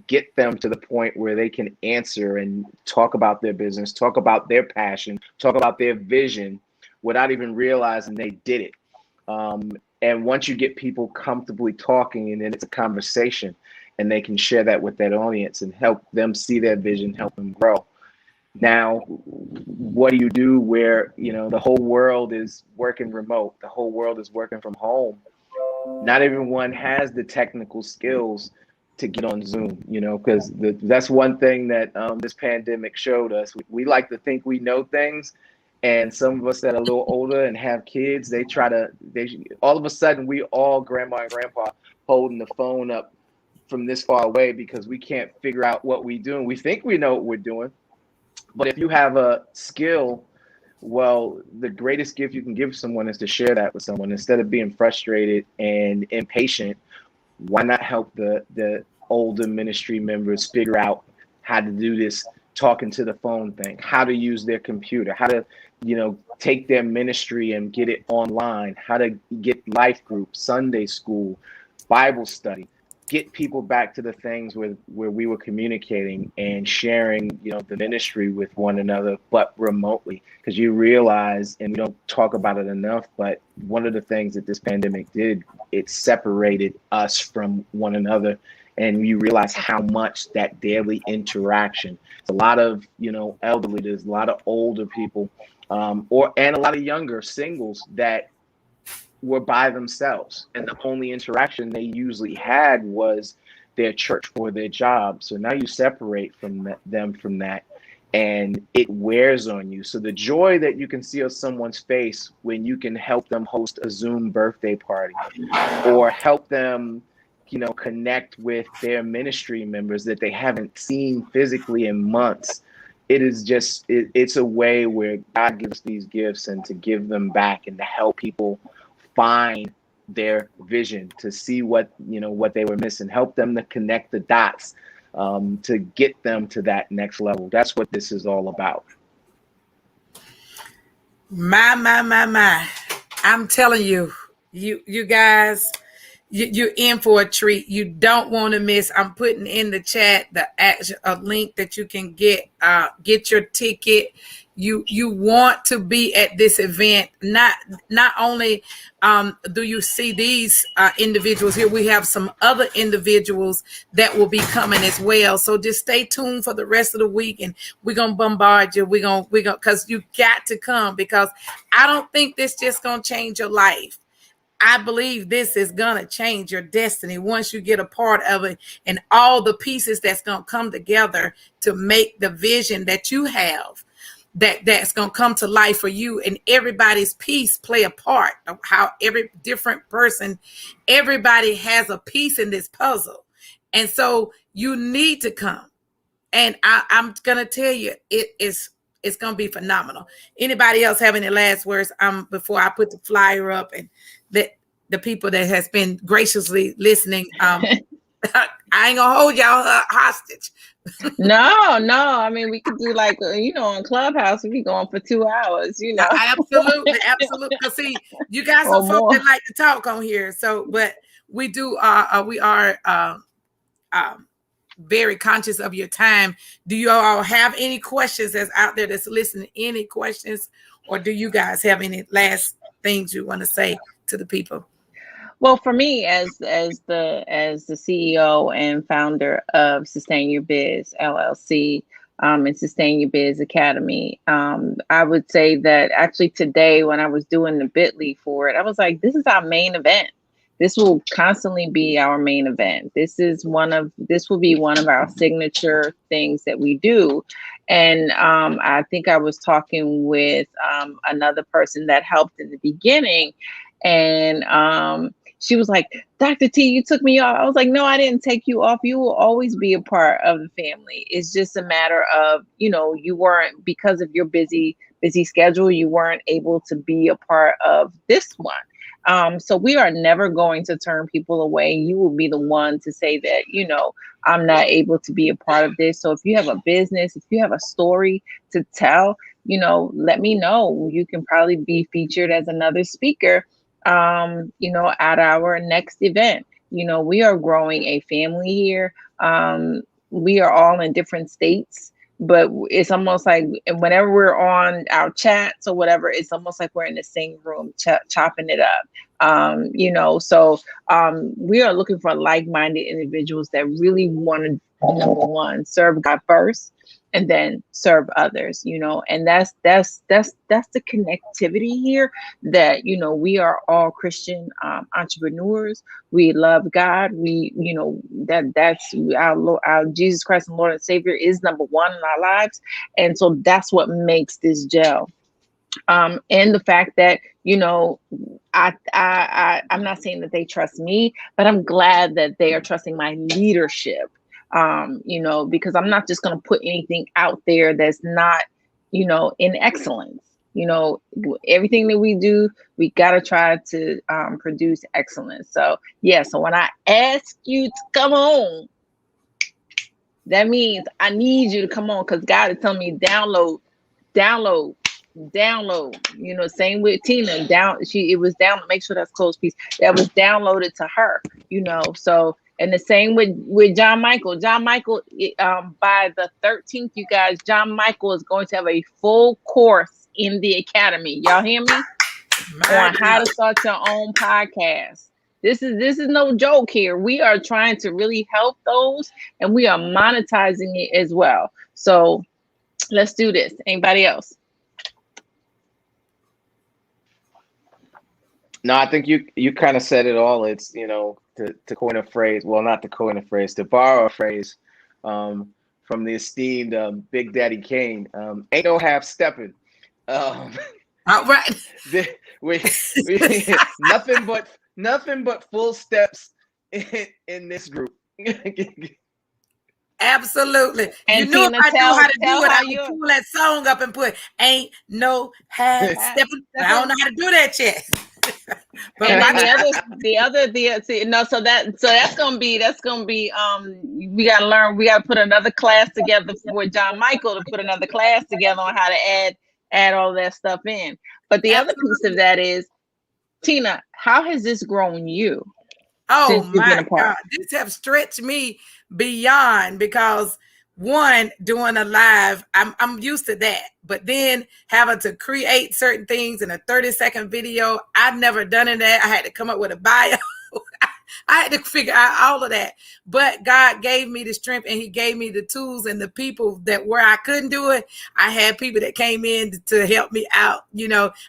get them to the point where they can answer and talk about their business, talk about their passion, talk about their vision without even realizing they did it. And once you get people comfortably talking, and then it's a conversation, and they can share that with that audience and help them see their vision, help them grow. Now, what do you do where, the whole world is working remote, the whole world is working from home? Not everyone has the technical skills to get on Zoom, because that's one thing that this pandemic showed us. We like to think we know things, and some of us that are a little older and have kids, they all of a sudden, we all, grandma and grandpa, holding the phone up from this far away because we can't figure out what we're doing. We think we know what we're doing. But if you have a skill, well, the greatest gift you can give someone is to share that with someone. Instead of being frustrated and impatient, why not help the older ministry members figure out how to do this talking to the phone thing, how to use their computer, how to, take their ministry and get it online, how to get life groups, Sunday school, Bible study. Get people back to the things where we were communicating and sharing, the ministry with one another, but remotely. Because you realize, and we don't talk about it enough, but one of the things that this pandemic did, it separated us from one another. And you realize how much that daily interaction. It's a lot of, elderly, there's a lot of older people, and a lot of younger singles that were by themselves, and the only interaction they usually had was their church or their job. So now you separate them from that, and it wears on you. So the joy that you can see on someone's face when you can help them host a Zoom birthday party, or help them, connect with their ministry members that they haven't seen physically in months. It is just, it's a way where God gives these gifts, and to give them back and to help people find their vision, to see what they were missing, help them to connect the dots, to get them to that next level. That's what this is all about. My. I'm telling you, you guys, you're in for a treat. You don't want to miss. I'm putting in the chat a link that you can get your ticket. You want to be at this event. Not only do you see these individuals here, we have some other individuals that will be coming as well. So just stay tuned for the rest of the week, and we're gonna bombard you. We're gonna because you got to come, because I don't think this just gonna change your life. I believe this is gonna change your destiny once you get a part of it, and all the pieces that's gonna come together to make the vision that you have, that's going to come to life for you. And everybody's piece play a part of how every different person, everybody has a piece in this puzzle. And so you need to come. And I'm going to tell you, it's going to be phenomenal. Anybody else have any last words before I put the flyer up, and let the people that has been graciously listening, I ain't gonna hold y'all hostage. No. I mean, we could do like, on Clubhouse, we be going for 2 hours, Absolutely. Because see, you guys are folks that like to talk on here. So, but we do, we are very conscious of your time. Do you all have any questions that's out there that's listening? Any questions, or do you guys have any last things you want to say to the people? Well, for me, as the CEO and founder of Sustain Your Biz LLC, and Sustain Your Biz Academy, I would say that actually today, when I was doing the Bitly for it, I was like, this is our main event. This will constantly be our main event. This will be one of our signature things that we do. And I think I was talking with another person that helped in the beginning, and she was like, Dr. T, you took me off. I was like, no, I didn't take you off. You will always be a part of the family. It's just a matter of, you weren't, because of your busy schedule, you weren't able to be a part of this one. So we are never going to turn people away. You will be the one to say that, I'm not able to be a part of this. So if you have a business, if you have a story to tell, let me know. You can probably be featured as another speaker, at our next event. We are growing a family here. We are all in different states, but it's almost like whenever we're on our chats or whatever, it's almost like we're in the same room chopping it up. So we are looking for like-minded individuals that really want to, number one, serve God first, and then serve others, and that's the connectivity here, that, we are all Christian entrepreneurs. We love God. We, that's our Jesus Christ and Lord and Savior is number one in our lives. And so that's what makes this gel. And the fact that, I'm not saying that they trust me, but I'm glad that they are trusting my leadership. Because I'm not just going to put anything out there that's not, in excellence. Everything that we do, we got to try to produce excellence. So, yeah. So when I ask you to come on, that means I need you to come on, because God is telling me download. Same with Tina. It was down. Make sure that's closed piece. That was downloaded to her. So. And the same with John Michael. John Michael, by the 13th, you guys, John Michael is going to have a full course in the academy. Y'all hear me? On how to start your own podcast. This is no joke here. We are trying to really help those, and we are monetizing it as well. So let's do this. Anybody else? No, I think you kind of said it all. It's, to coin a phrase, well, not to coin a phrase, to borrow a phrase from the esteemed Big Daddy Kane, ain't no half stepping. All right. nothing but full steps in this group. Absolutely. And you knew Tina, if I knew how to do it, I you would pull that song up and put ain't no half stepping. I don't know how to do that yet. But and then so that's gonna be we gotta learn. We gotta put another class together for John Michael to put another class together on how to add all that stuff in. But the other piece of that is, Tina, how has this grown you? Oh my God, this have stretched me beyond, because one, doing a live, I'm used to that, but then having to create certain things in a 30-second video, I've never done that. I had to come up with a bio. I had to figure out all of that, but God gave me the strength, and he gave me the tools and the people that where I couldn't do it. I had people that came in to help me out.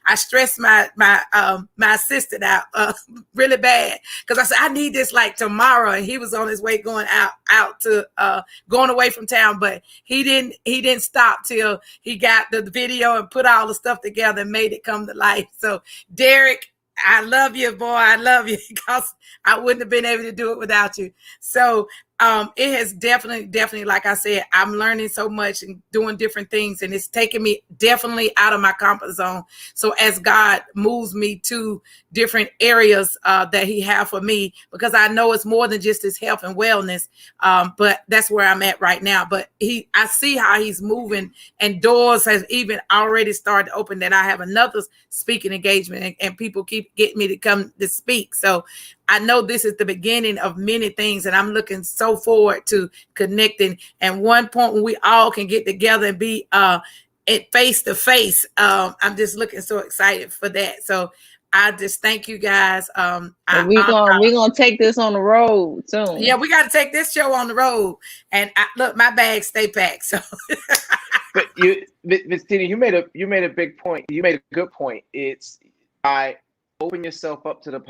I stressed my assistant out really bad, because I said, I need this like tomorrow. And he was on his way going out to going away from town, but he didn't stop till he got the video and put all the stuff together and made it come to life. So Derek, I love you, boy. I love you, because I wouldn't have been able to do it without you. So it has definitely, like I said, I'm learning so much and doing different things, and it's taking me definitely out of my comfort zone. So as God moves me to different areas that he have for me, because I know it's more than just his health and wellness, but that's where I'm at right now. But I see how he's moving, and doors has even already started to open, that I have another speaking engagement, and people keep getting me to come to speak. So I know this is the beginning of many things, and I'm looking so forward to connecting. And one point when we all can get together and be face to face, I'm just looking so excited for that. So I just thank you guys. We're gonna take this on the road soon. Yeah, we got to take this show on the road. And look, my bags stay packed. So, but Miss Tina, you made a big point. You made a good point. It's by open yourself up to the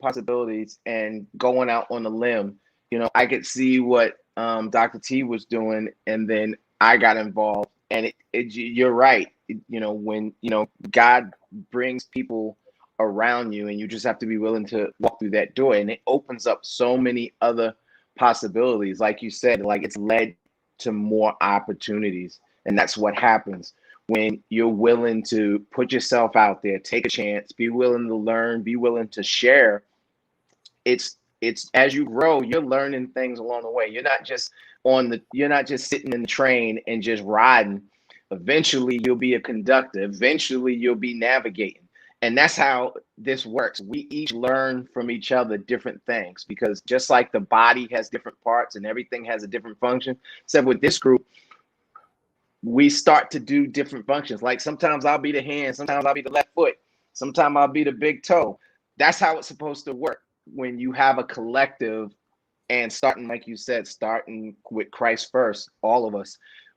possibilities and going out on a limb. I could see what Dr. T was doing, and then I got involved. And you're right. When God brings people around you, and you just have to be willing to walk through that door, and it opens up so many other possibilities. Like you said, like it's led to more opportunities, and that's what happens when you're willing to put yourself out there, take a chance, be willing to learn, be willing to share. It's as you grow, you're learning things along the way. You're not just sitting in the train and just riding. Eventually you'll be a conductor. Eventually you'll be navigating. And that's how this works. We each learn from each other different things, because just like the body has different parts and everything has a different function, except with this group, we start to do different functions. Like sometimes I'll be the hand, sometimes I'll be the left foot, sometimes I'll be the big toe. That's how it's supposed to work when you have a collective, and starting, like you said, starting with Christ first, all of us,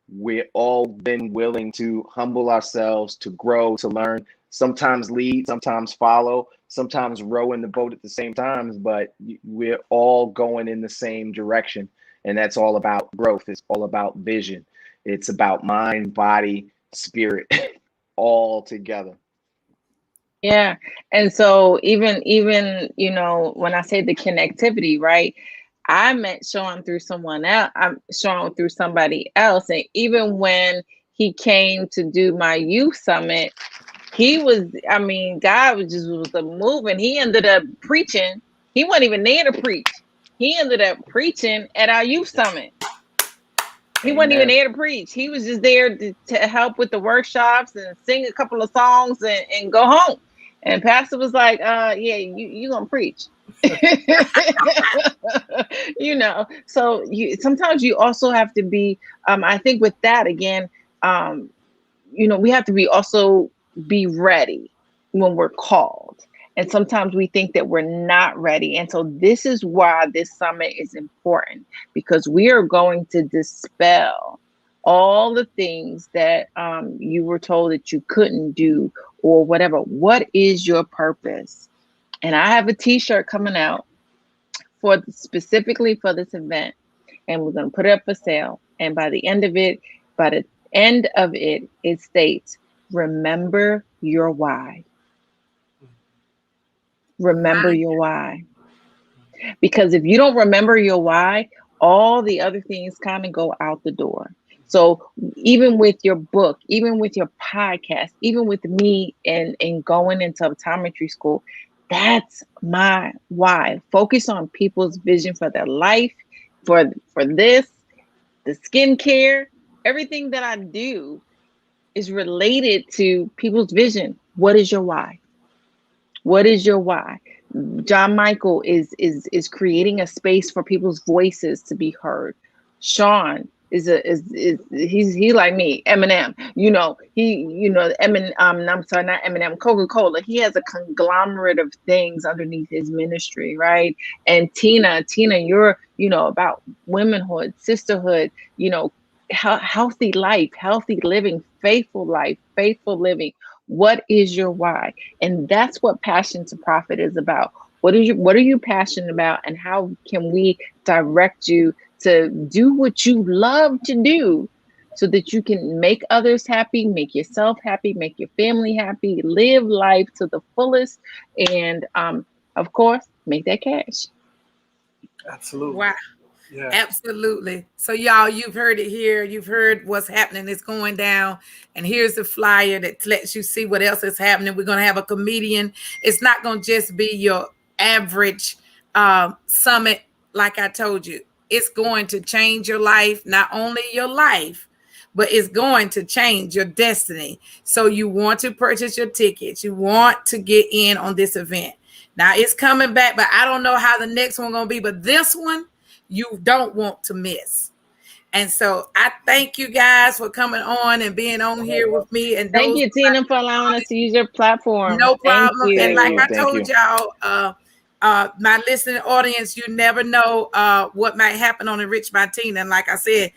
we're all been willing to humble ourselves, to grow, to learn, sometimes lead, sometimes follow, sometimes row in the boat at the same time, but we're all going in the same direction. And that's all about growth. It's all about vision. It's about mind, body, spirit, all together. Yeah. And so even, when I say the connectivity, right, I met Sean through someone else. I'm Sean through somebody else. And even when he came to do my youth summit, God was moving. He ended up preaching. He wasn't even there to preach. He ended up preaching at our youth summit. He wasn't even there to preach. He was just there to help with the workshops and sing a couple of songs and go home. And Pastor was like, yeah, you gonna preach. So sometimes you also have to be, I think with that again, we have to be ready when we're called. And sometimes we think that we're not ready. And so this is why this summit is important, because we are going to dispel all the things that you were told that you couldn't do or whatever. What is your purpose? And I have a t-shirt coming out specifically for this event, and we're going to put it up for sale. And by the end of it, it states, remember your why. Remember your why. Because if you don't remember your why, all the other things kind of go out the door. So even with your book, even with your podcast, even with me and going into optometry school, that's my why. Focus on people's vision for their life, for this, the skincare, everything that I do is related to people's vision. What is your why? What is your why? John Michael is creating a space for people's voices to be heard. Sean he's like me, Eminem. I'm sorry, not Eminem, Coca-Cola. He has a conglomerate of things underneath his ministry, right? And Tina, you're about womanhood, sisterhood, healthy life, healthy living, faithful life, faithful living. What is your why? And that's what Passion to Profit is about. What are you passionate about, and how can we direct you to do what you love to do so that you can make others happy, make yourself happy, make your family happy, live life to the fullest, and of course, make that cash. Absolutely. Wow. Yeah. Absolutely. So y'all, you've heard it here. You've heard what's happening. It's going down. And here's the flyer that lets you see what else is happening. We're going to have a comedian. It's not going to just be your average summit. Like I told you, it's going to change your life, not only your life, but it's going to change your destiny. So you want to purchase your tickets. You want to get in on this event. Now it's coming back, but I don't know how the next one going to be, but this one, you don't want to miss. And so I thank you guys for coming on and being on here with me. And thank you, Tina, for allowing us to use your platform. No problem. Thank you. And like I Thank told you. y'all, my listening audience, you never know what might happen on Enrich by Tina. And like I said,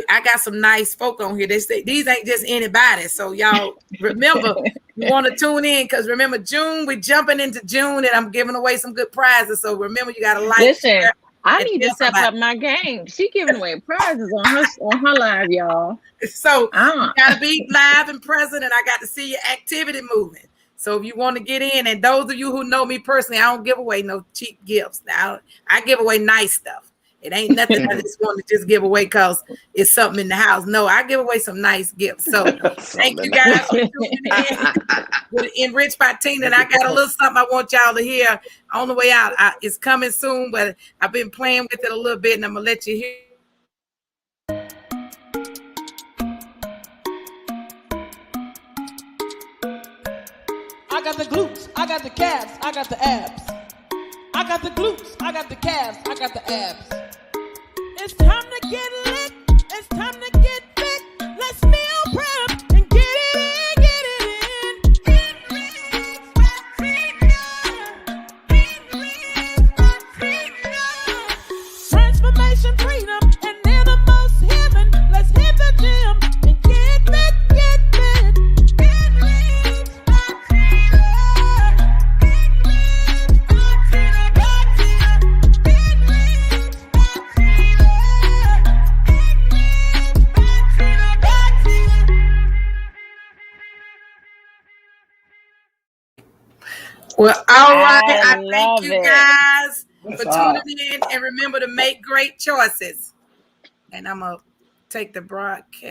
I got some nice folk on here. They say these ain't just anybody. So y'all remember, you want to tune in, because remember, June, we're jumping into June, and I'm giving away some good prizes. So remember, you got to like. Listen, I and need to tell step somebody. up my game. She giving away prizes on her live, y'all. So you got to be live and present, and I got to see your activity moving. So if you want to get in, and those of you who know me personally, I don't give away no cheap gifts. Now I give away nice stuff. It ain't nothing I just want to just give away because it's something in the house. No, I give away some nice gifts. So thank you guys for tuning in with Enrich by Tina. And I got a little something I want y'all to hear on the way out. It's coming soon, but I've been playing with it a little bit, and I'm going to let you hear. I got the glutes, I got the calves, I got the abs. I got the glutes, I got the calves, I got the abs. It's time to get lit, it's time to get fit. Let's meal prep and get it in, get it in. Transformation, freedom, and innermost heaven. Let's hit the gym and get fit, get fit. Well, all right. I thank you it. guys for tuning in, and remember to make great choices. And I'm going to take the broadcast.